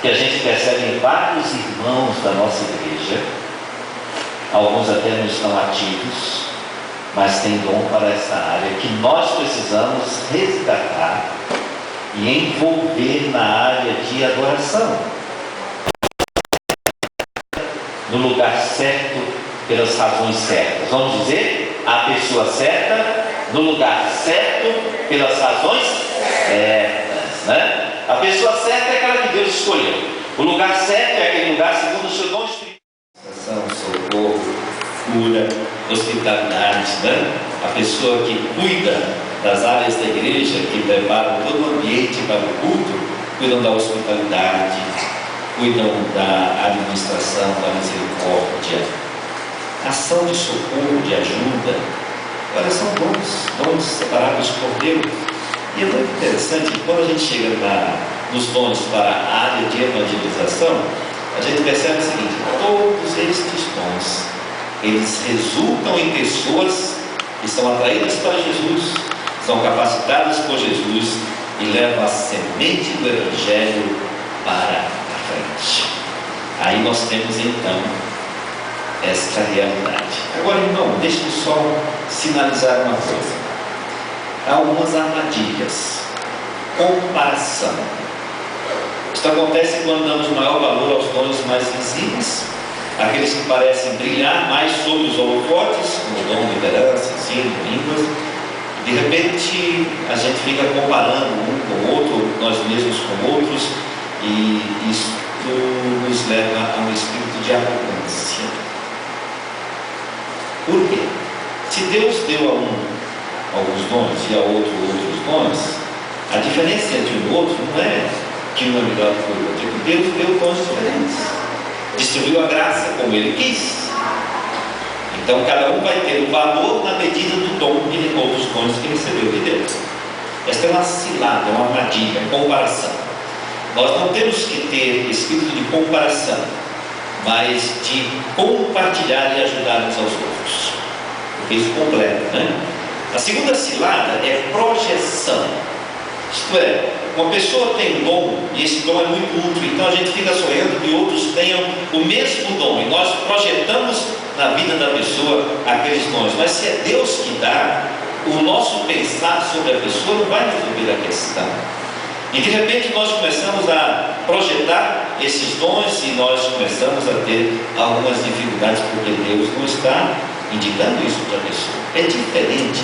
que a gente percebe em vários irmãos da nossa igreja. Alguns até não estão ativos, mas têm dom para essa área, que nós precisamos resgatar e envolver na área de adoração, no lugar certo, pelas razões certas. Vamos dizer, a pessoa certa, no lugar certo, pelas razões certas, né? A pessoa certa é aquela que Deus escolheu. O lugar certo é aquele lugar segundo o seu dom espiritual. Socorro, cura, hospitalidade, né? A pessoa que cuida das áreas da igreja, que preparam todo o ambiente para o culto, cuidam da hospitalidade, cuidam da administração, da misericórdia, ação de socorro, de ajuda. Olha, são dons separados por Deus. E é muito interessante que quando a gente chega nos dons para a área de evangelização, a gente percebe o seguinte: todos estes dons, eles resultam em pessoas que são atraídas para Jesus, são capacitadas por Jesus e levam a semente do Evangelho para a frente. Aí nós temos então esta realidade. Agora, irmão, deixe-me só sinalizar uma coisa. Há algumas armadilhas. Comparação. Isso acontece quando damos maior valor aos dons mais visíveis, aqueles que parecem brilhar mais sobre os holofotes, como o dom de liderança, ensino, línguas, De repente a gente fica comparando um com o outro, nós mesmos com outros, e isso nos leva a um espírito de arrogância. Por quê? Se Deus deu a um alguns dons e a outro outros dons, a diferença entre um e outro não é que um é melhor que o outro, é que Deus deu dons diferentes, distribuiu a graça como Ele quis. Então cada um vai ter o valor na medida do dom que ele, ou dos dons que recebeu de Deus. Esta é uma cilada, uma armadilha, comparação. Nós não temos que ter espírito de comparação, mas de compartilhar e ajudar uns aos outros, porque isso completa, né? A segunda cilada é projeção. Isto é, uma pessoa tem um dom e esse dom é muito útil, então a gente fica sonhando que outros tenham o mesmo dom e nós projetamos na vida da pessoa aqueles dons. Mas se é Deus que dá, o nosso pensar sobre a pessoa não vai resolver a questão. E de repente nós começamos a projetar esses dons e nós começamos a ter algumas dificuldades porque Deus não está indicando isso para a pessoa. É diferente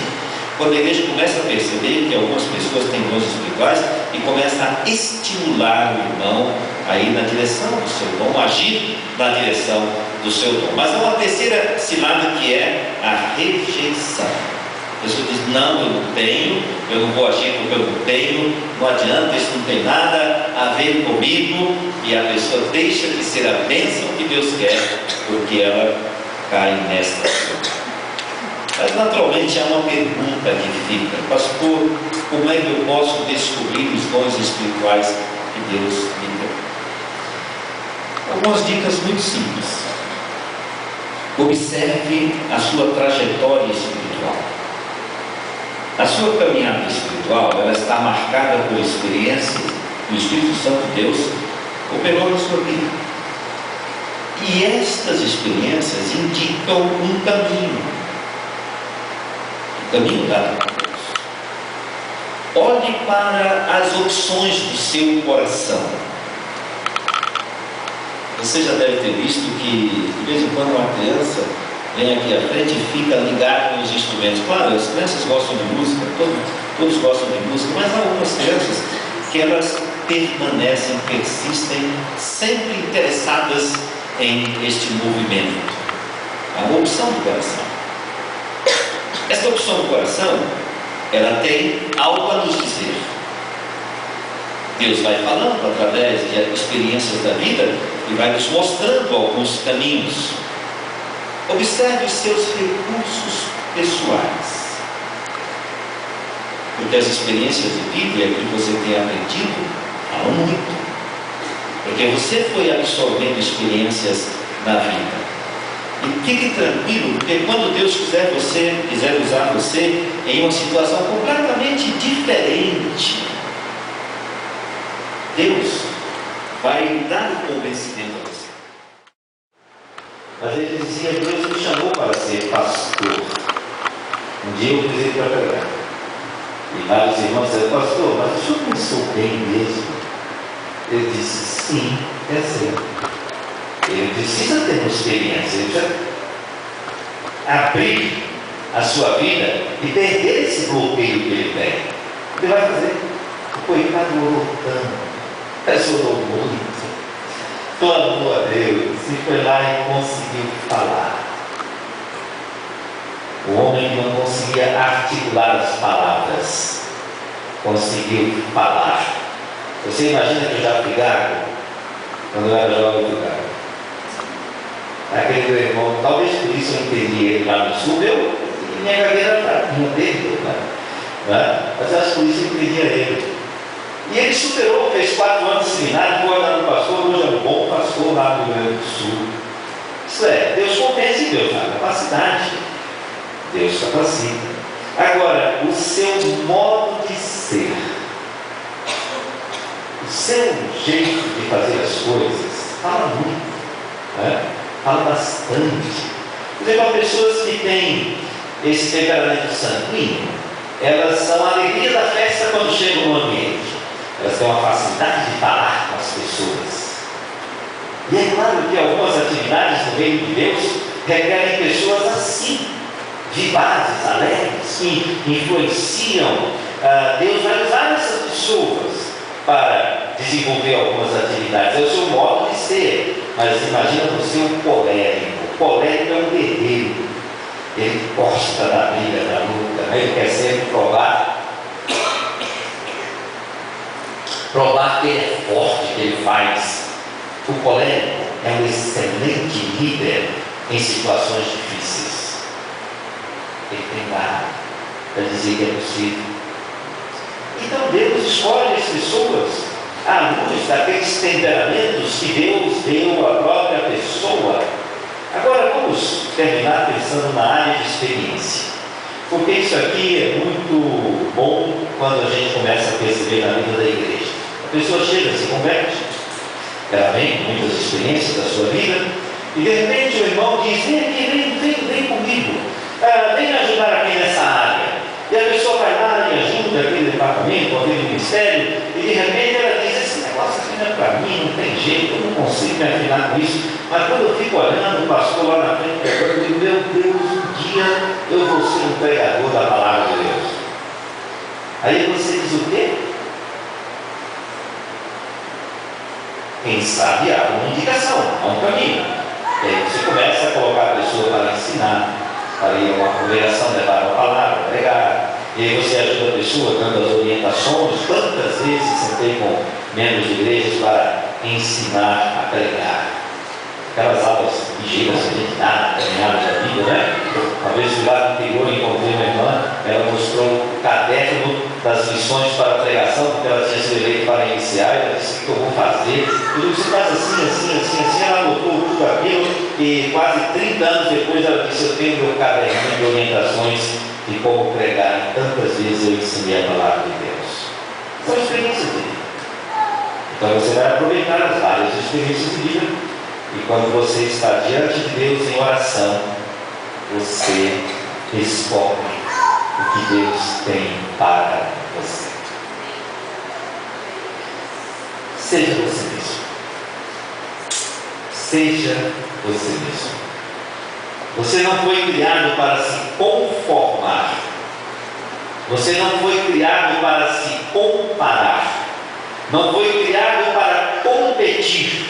quando a igreja começa a perceber que algumas pessoas têm dons espirituais e começa a estimular o irmão a ir na direção do seu dom, agir na direção do seu dom. Mas há uma terceira cilada que é a rejeição. A pessoa diz: não, eu não tenho, eu não vou agir porque eu não tenho, não adianta, isso não tem nada a ver comigo, e a pessoa deixa de ser a bênção que Deus quer porque ela cai nesta. Mas naturalmente há uma pergunta que fica: pastor, como é que eu posso descobrir os dons espirituais que Deus me deu? Algumas dicas muito simples. Observe a sua trajetória espiritual. A sua caminhada espiritual, ela está marcada por experiências que o Espírito Santo de Deus operou na sua vida. E estas experiências indicam um caminho. Caminho dado por Deus. Olhe para as opções do seu coração. Você já deve ter visto que de vez em quando uma criança vem aqui à frente e fica ligada nos instrumentos. Claro, as crianças gostam de música, todos gostam de música, mas há algumas crianças que elas permanecem, persistem, sempre interessadas em este movimento. Há uma opção do coração. Esta opção do coração, ela tem algo a nos dizer. Deus vai falando através de experiências da vida e vai nos mostrando alguns caminhos. Observe os seus recursos pessoais, porque as experiências de vida e aquilo que você tem aprendido falam muito, porque você foi absorvendo experiências na vida. E fique tranquilo, porque quando Deus quiser usar você em uma situação completamente diferente, Deus vai dar o convencimento a você. Às vezes dizia: Deus me chamou para ser pastor. Um dia eu precisei para pregar. E vários irmãos disseram: pastor, mas o senhor pensou bem mesmo? Eu disse: sim, pensei. Ele precisa ter uma experiência, ele precisa abrir a sua vida e perder esse bloqueio que ele tem. Ele vai fazer. O coitado orou tanto, orou muito, clamou a Deus e foi lá e conseguiu falar. O homem não conseguia articular as palavras, conseguiu falar. Você imagina que eu já fui gago quando eu era jovem do gago. Aquele meu irmão, talvez por isso eu entendi ele lá no sul, e minha gagueira era dele, né? Mas acho que por isso eu entendia ele. E ele superou, fez 4 anos de seminário, foi lá no pastor, hoje é um bom pastor lá no Rio Grande do Sul. Isso é, Deus convence, Deus dá capacidade, Deus capacita. Agora, o seu modo de ser, o seu jeito de fazer as coisas, fala muito, né? Fala bastante. Por exemplo, pessoas que têm esse temperamento sanguíneo, elas são a alegria da festa quando chegam no ambiente. Elas têm uma facilidade de falar com as pessoas. E é claro que algumas atividades no reino de Deus requerem pessoas assim, de bases alegres que influenciam. Deus vai usar essas pessoas para desenvolver algumas atividades. É o seu modo de ser. Mas imagina você um colérico. O colérico é um guerreiro. Ele gosta da briga, da luta, né? Ele quer sempre provar que ele é forte, que ele faz. O colérico é um excelente líder em situações difíceis. Ele tem garra para dizer que é possível. Então Deus escolhe as pessoas à luz daqueles temperamentos que Deus deu à própria pessoa. Agora vamos terminar pensando na área de experiência, porque isso aqui é muito bom quando a gente começa a perceber na vida da igreja. A pessoa chega, se converte, ela vem com muitas experiências da sua vida, e de repente o irmão diz: vem comigo, vem me ajudar aqui nessa área. E a pessoa vai lá e ajuda aquele departamento, aquele ministério, e de repente ela diz: esse negócio aqui não é para mim, não tem jeito, eu não consigo me afinar com isso. Mas quando eu fico olhando o pastor lá na frente, eu digo: meu Deus, um dia eu vou ser um pregador da palavra de Deus. Aí você diz o quê? Quem sabe há uma indicação, há um caminho. E aí você começa a colocar a pessoa para ensinar, para ir a uma congregação, levar uma palavra, pregar. E aí você ajuda a pessoa dando as orientações. Quantas vezes sentei com membros de igrejas para ensinar a pregar? Aquelas aulas ligeiras que a gente dá, caminhadas da vida, né? Uma vez fui lá no interior e encontrei uma irmã, ela mostrou o caderno das lições para a pregação, porque ela tinha sido eleita para iniciar, e ela disse: o que eu vou fazer? Eu disse: você faz assim, ela anotou tudo aquilo, e quase 30 anos depois ela disse: eu tenho meu caderno de orientações de como pregar, e tantas vezes eu ensinei a palavra de Deus. São experiências de vida. Então você vai aproveitar as várias experiências de vida. E quando você está diante de Deus em oração, você descobre o que Deus tem para você. Seja você mesmo. Seja você mesmo. Você não foi criado para se conformar. Você não foi criado para se comparar. Não foi criado para competir.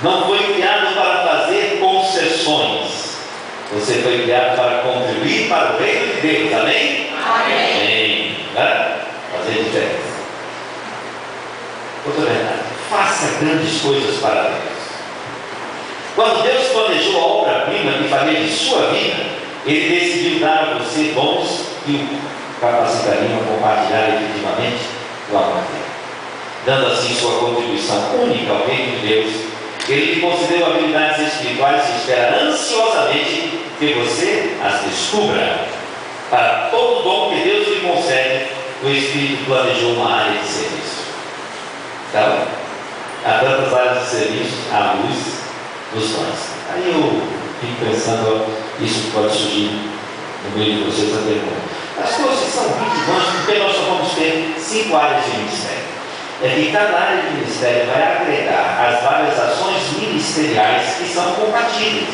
Não foi criado para fazer concessões. Você foi criado para contribuir para o reino de Deus. Amém? Amém. Fazer diferença. Outra verdade: faça grandes coisas para Deus. Quando Deus planejou a obra-prima que faria de sua vida, Ele decidiu dar a você dons que o capacitariam a compartilhar efetivamente o amor dele, dando assim sua contribuição única ao reino de Deus. Ele lhe concedeu habilidades espirituais e espera ansiosamente que você as descubra. Para todo dom que Deus lhe concede, o Espírito planejou uma área de serviço. Então, há tantas áreas de serviço à luz dos dons. Aí eu fico pensando, isso pode surgir no meio de vocês a pergunta: as coisas são 20 dons, porque nós só vamos ter 5 áreas de ministério. É que cada área de ministério vai agregar as várias ações ministeriais que são compatíveis.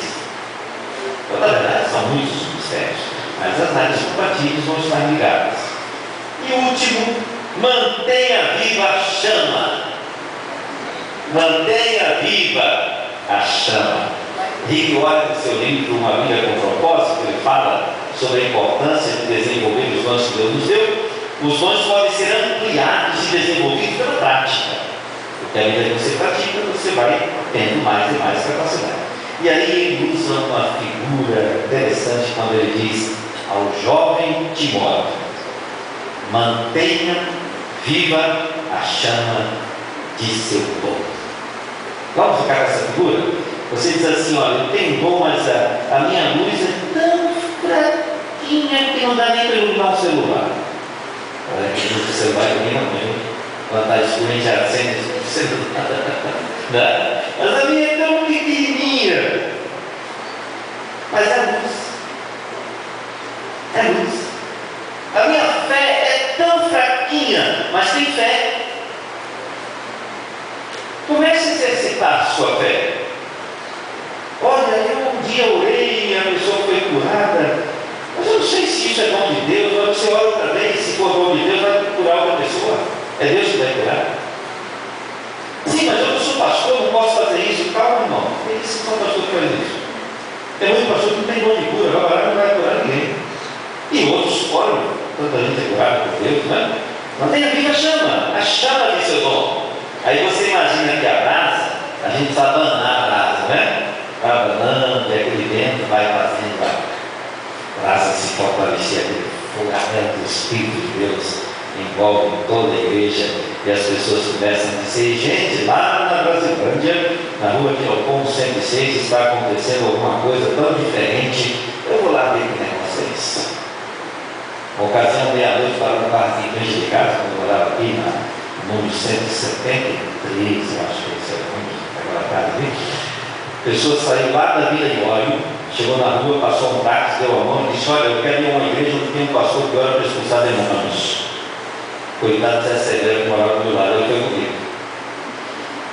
Então, na verdade, são muitos ministérios, mas as áreas compatíveis vão estar ligadas. E o último: mantenha viva a chama. Mantenha viva a chama. Rick Warren, no seu livro Uma Vida com Propósito, ele fala sobre a importância de desenvolver os dons que Deus nos deu. Os dons podem ser ampliados e desenvolvidos pela prática, porque à medida que você pratica, você vai tendo mais e mais capacidade. E aí ele usa uma figura interessante quando ele diz ao jovem Timóteo: mantenha viva a chama de seu dom. Vamos ficar com essa figura? Você diz assim: olha, eu tenho dom, mas a minha luz é tão fraquinha que não dá nem para iluminar o celular. Olha, o celular ilumina muito. Quando está escuro, a gente acende o celular. Mas a minha é tão pequenininha. Mas é luz. É luz. A minha fé é tão fraquinha, mas tem fé. Comece a exercitar a sua fé. Olha, eu um dia orei e a pessoa foi curada, mas eu não sei se isso é dom de Deus, mas você ora outra vez, se for dom de Deus, vai curar outra pessoa. É Deus que vai curar. Sim, mas eu não sou pastor, não posso fazer isso. Calma, irmão. Ele disse que só pastor que faz isso. Tem muito pastor que não tem dom de cura, vai orar e não vai curar ninguém. E outros oram, tanta gente é curada por Deus, né? Mas tem a viva chama, a chama de seu dom. Aí você imagina que a brasa, a gente precisa abanar a brasa, né? Vai abanando, e aquele vento vai fazendo a brasa se fortalecer, aquele fogaréu do Espírito de Deus envolve toda a igreja, e as pessoas começam a dizer: gente, lá na Brasilândia, na rua de Alcon 106, está acontecendo alguma coisa tão diferente, eu vou lá ver que negócio é isso. Uma ocasião, meia-noite, para um carro de igreja de casa, quando eu morava aqui no número 173, eu acho que esse é o número, agora casa ali. Pessoas saíram lá da Vila de Óleo, chegou na rua, passou um táxi, deu a mão e disse: olha, eu quero ir a uma igreja onde tem um pastor que ora para expulsar demônios. Coitado Zé Severo que morava do meu lado, eu fui comigo.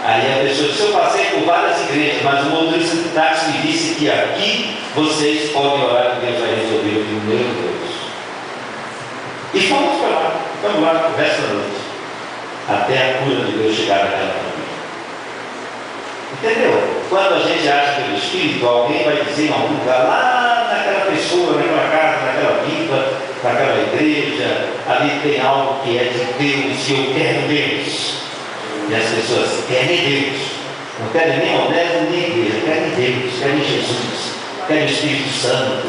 Aí a pessoa disse: eu passei por várias igrejas, mas o motorista de táxi me disse que aqui vocês podem orar que Deus vai resolver. Eu digo: meu Deus. E fomos para lá, vamos lá, conversa da noite, até a cura de Deus chegar naquela família. Entendeu? Quando a gente acha pelo Espírito, alguém vai dizer em algum lugar, lá naquela pessoa, naquela casa, naquela vida, naquela igreja, ali tem algo que é de Deus, e eu quero Deus. E as pessoas querem Deus, não querem nem honesto nem igreja, querem Deus, querem Jesus, querem o Espírito Santo,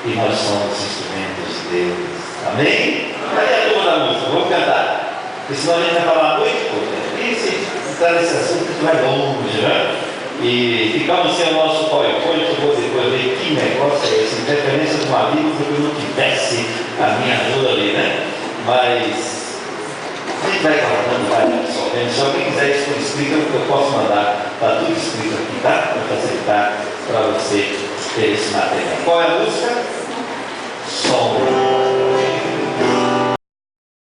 e nós somos instrumentos de Deus. Amém? Cadê a turma da música? Vamos cantar, porque senão a gente vai falar a noite toda. E se entrar nesse assunto, a gente vai longe, né? E ficamos sem o nosso PowerPoint. Eu vou depois ver que negócio é esse, interferência de uma Bíblia, porque eu não tivesse a minha ajuda ali, né? Mas a gente vai guardando, vai absorvendo. Se alguém quiser isso por escrito, eu posso mandar, está tudo escrito aqui, tá? Para facilitar para você ter esse material. Qual é a música? Som.